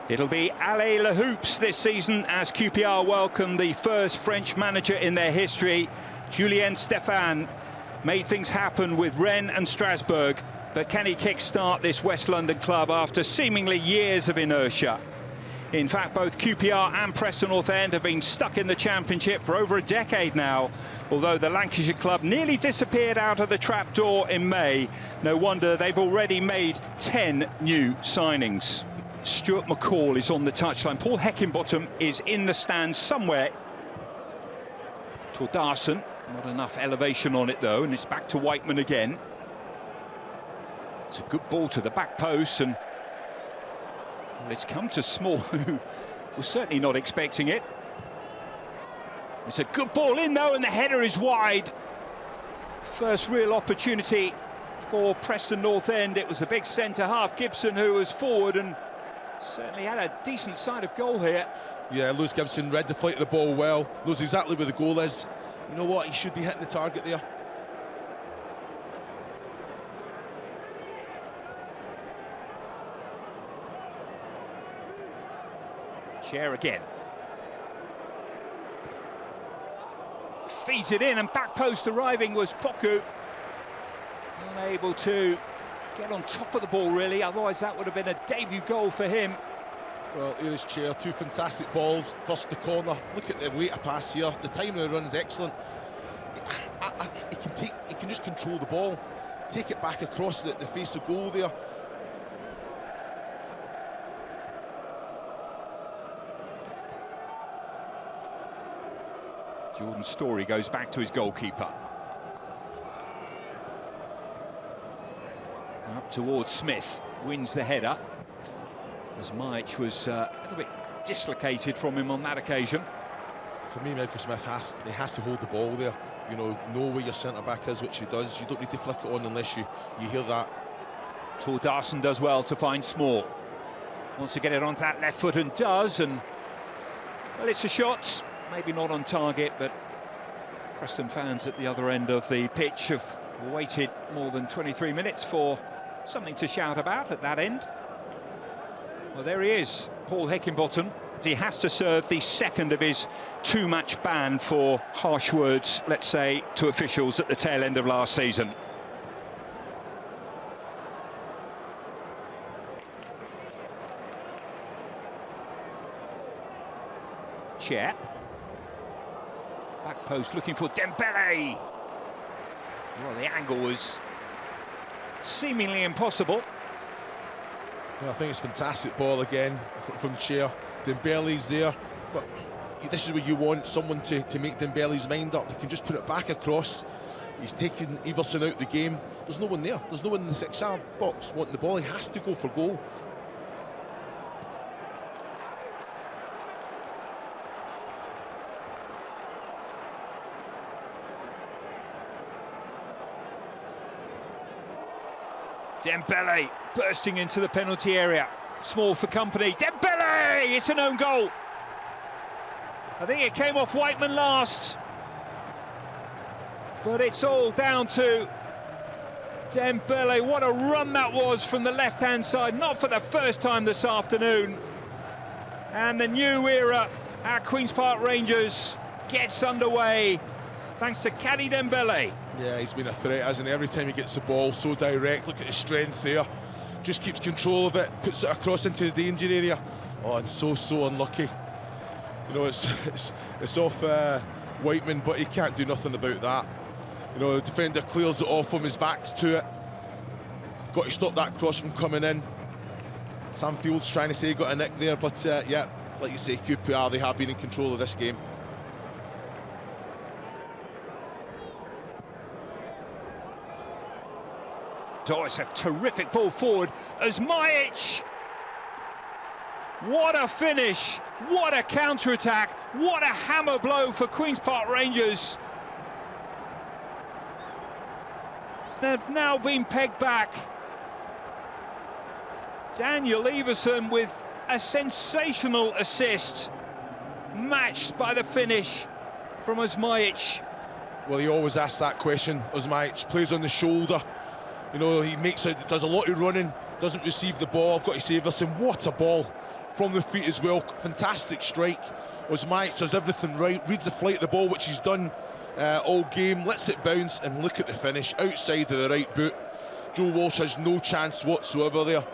It'll be Allez le Hoops this season as QPR welcome the first French manager in their history. Julien Stéphan made things happen with Rennes and Strasbourg, but can he kickstart this West London club after seemingly years of inertia? In fact, both QPR and Preston North End have been stuck in the Championship for over a decade now, although the Lancashire club nearly disappeared out of the trapdoor in May. No wonder they've already made 10 new signings. Stuart McCall is on the touchline. Paul Heckingbottom is in the stands somewhere. Tordarson, not enough elevation on it though, and it's back to Whiteman again. It's a good ball to the back post, and well, it's come to Small, who was certainly not expecting it. It's a good ball in though, and the header is wide. First real opportunity for Preston North End. It was the big centre-half, Gibson, who was forward and certainly had a decent side of goal here. Yeah, Lewis Gibson read the flight of the ball well, knows exactly where the goal is. You know what, he should be hitting the target there. Chair again. Feeds it in, and back post arriving was Poku. Unable to get on top of the ball really, otherwise that would have been a debut goal for him. Well, here is Chair, two fantastic balls. First the corner, look at the weight of pass here, the timing of the run is excellent. He can just control the ball, take it back across the face of goal there. Jordan Storey goes back to his goalkeeper. Up towards Smith, wins the header, as Maich was a little bit dislocated from him on that occasion. For me, Michael Smith has to hold the ball there. You know where your centre-back is, which he does. You don't need to flick it on unless you hear that. Tordarson does well to find Small. Wants to get it onto that left foot and does, and well, it's a shot. Maybe not on target, but Preston fans at the other end of the pitch have waited more than 23 minutes for something to shout about at that end. Well, there he is, Paul Heckingbottom. He has to serve the second of his two-match ban for harsh words, let's say, to officials at the tail end of last season. Chair. Back post looking for Dembele. Well, the angle was seemingly impossible. Well, I think it's a fantastic ball again from Chair. Dembele's there, but this is where you want someone to make Dembele's mind up. He can just put it back across. He's taken Everson out of the game. There's no one there. There's no one in the 6-yard box wanting the ball. He has to go for goal. Dembele bursting into the penalty area. Small for company. Dembele! It's an own goal. I think it came off Whiteman last. But it's all down to Dembele. What a run that was from the left-hand side. Not for the first time this afternoon. And the new era at Queen's Park Rangers gets underway thanks to Kadi Dembele. Yeah, he's been a threat, hasn't he? Every time he gets the ball, so direct. Look at his strength there. Just keeps control of it, puts it across into the danger area. Oh, and so unlucky. You know, it's off Whiteman, but he can't do nothing about that. You know, the defender clears it off him, his back's to it. Got to stop that cross from coming in. Sam Fields trying to say he got a nick there, but yeah, like you say, QPR, they have been in control of this game. Oh, it's a terrific ball forward as Maich. What a finish, what a counter-attack, what a hammer blow for Queen's Park Rangers. They've now been pegged back. Daniel Everson with a sensational assist, matched by the finish from Osmajic. Well, he always asks that question. Osmajic plays on the shoulder. You know, he does a lot of running, doesn't receive the ball. I've got to say, Everson, what a ball from the feet as well. Fantastic strike. Osmajic does everything right, reads the flight of the ball, which he's done all game, lets it bounce, and look at the finish, outside of the right boot. Joe Walsh has no chance whatsoever there.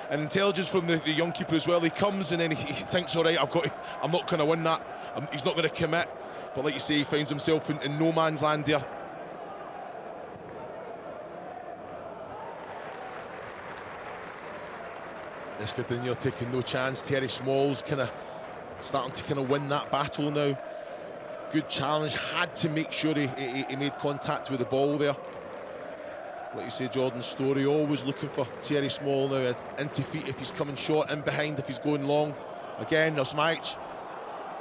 And intelligence from the young keeper as well. He comes and then he thinks, all right, I'm not going to win that. He's not going to commit. But like you say, he finds himself in no man's land there. Escudinho taking no chance. Terry Small's kind of starting to win that battle now. Good challenge, had to make sure he made contact with the ball there. Like you say, Jordan Storey always looking for Terry Small now, into feet if he's coming short, in behind if he's going long. Again, Osmajic.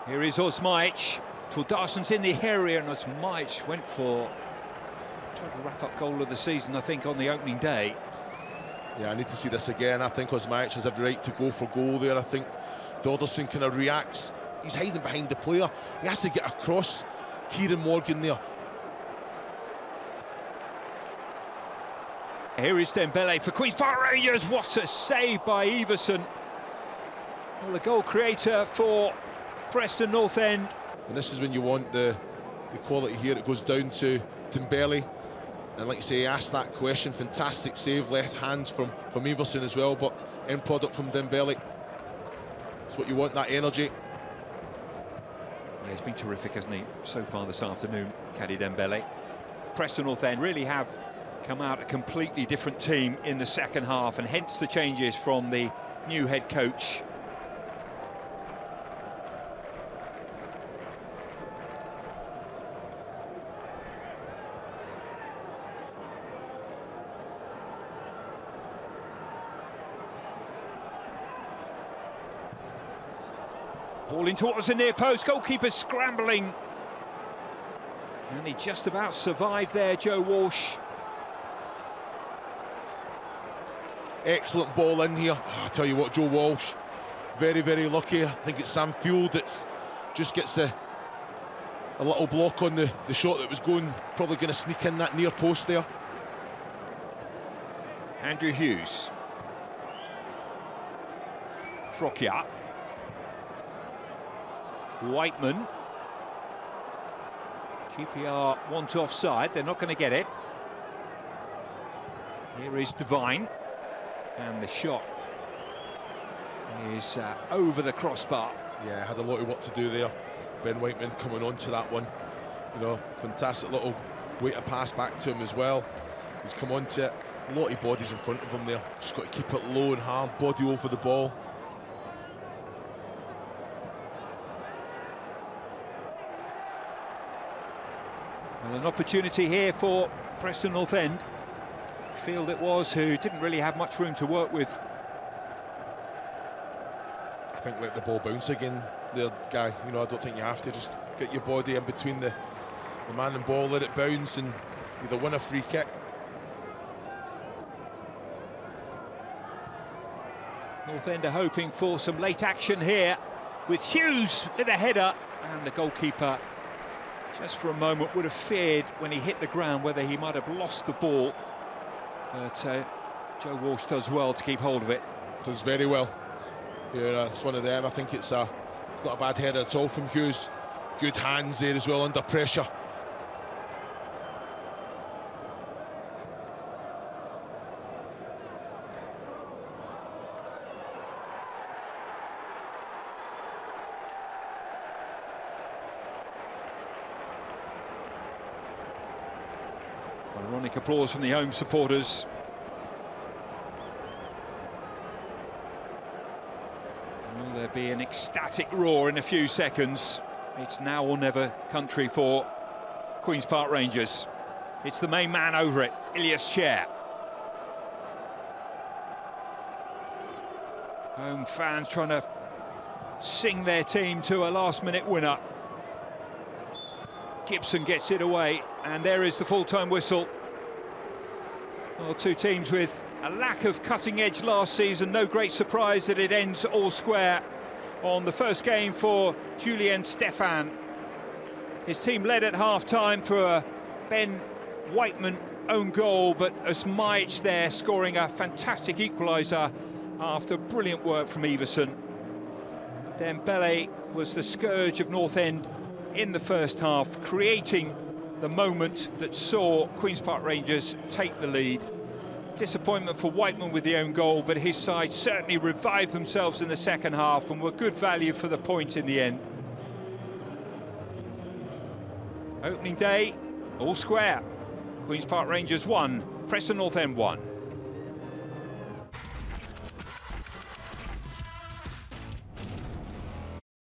Here is Osmajic. Tordarson's in the area, and Osmajic went for trying to wrap up goal of the season, I think, on the opening day. Yeah, I need to see this again. I think Osmajic has every right to go for goal there. I think Tordarson kind of reacts. He's hiding behind the player. He has to get across Kieran Morgan there. Here is Dembele for Queen's Park Rangers. What a save by Everson. Well, the goal creator for Preston North End. And this is when you want the quality here. It goes down to Dembele. And like you say, he asked that question. Fantastic save, left hand from Everson as well, but end product from Dembele. It's what you want, that energy. Yeah, he's been terrific, hasn't he, so far this afternoon, Kadi Dembele. Preston North End really have come out a completely different team in the second half, and hence the changes from the new head coach. Ball in towards the near post, goalkeeper scrambling. And he just about survived there, Joe Walsh. Excellent ball in here. I tell you what, Joe Walsh, very, very lucky. I think it's Sam Field that just gets a little block on the shot that was going, probably going to sneak in that near post there. Andrew Hughes. Frocchia. Whiteman. QPR want offside, they're not going to get it. Here is Devine, and the shot is over the crossbar. Yeah, had a lot of work to do there. Ben Whiteman coming on to that one. You know, fantastic little way to pass back to him as well. He's come on to it. A lot of bodies in front of him there. Just got to keep it low and hard, body over the ball. And an opportunity here for Preston North End. Field it was, who didn't really have much room to work with. I think let the ball bounce again there, Guy. You know, I don't think you have to. Just get your body in between the man and ball, let it bounce, and either win a free kick. North End are hoping for some late action here, with Hughes with a header, and the goalkeeper just for a moment would have feared when he hit the ground whether he might have lost the ball, but Joe Walsh does well to keep hold of it. Does very well. Yeah, it's one of them. I think it's not a bad header at all from Hughes. Good hands there as well under pressure. Ironic applause from the home supporters. Will there be an ecstatic roar in a few seconds? It's now or never country for Queen's Park Rangers. It's the main man over it, Ilias Chair. Home fans trying to sing their team to a last-minute winner. Gibson gets it away, and there is the full-time whistle. Well, two teams with a lack of cutting edge last season. No great surprise that it ends all square on the first game for Julien Stéphan. His team led at half-time for a Ben Whiteman own goal, but Osmajic there scoring a fantastic equaliser after brilliant work from Everson. Dembele was the scourge of North End in the first half, creating the moment that saw Queen's Park Rangers take the lead. Disappointment for Whiteman with the own goal, but his side certainly revived themselves in the second half and were good value for the point in the end. Opening day, all square. Queen's Park Rangers 1, Preston North End 1.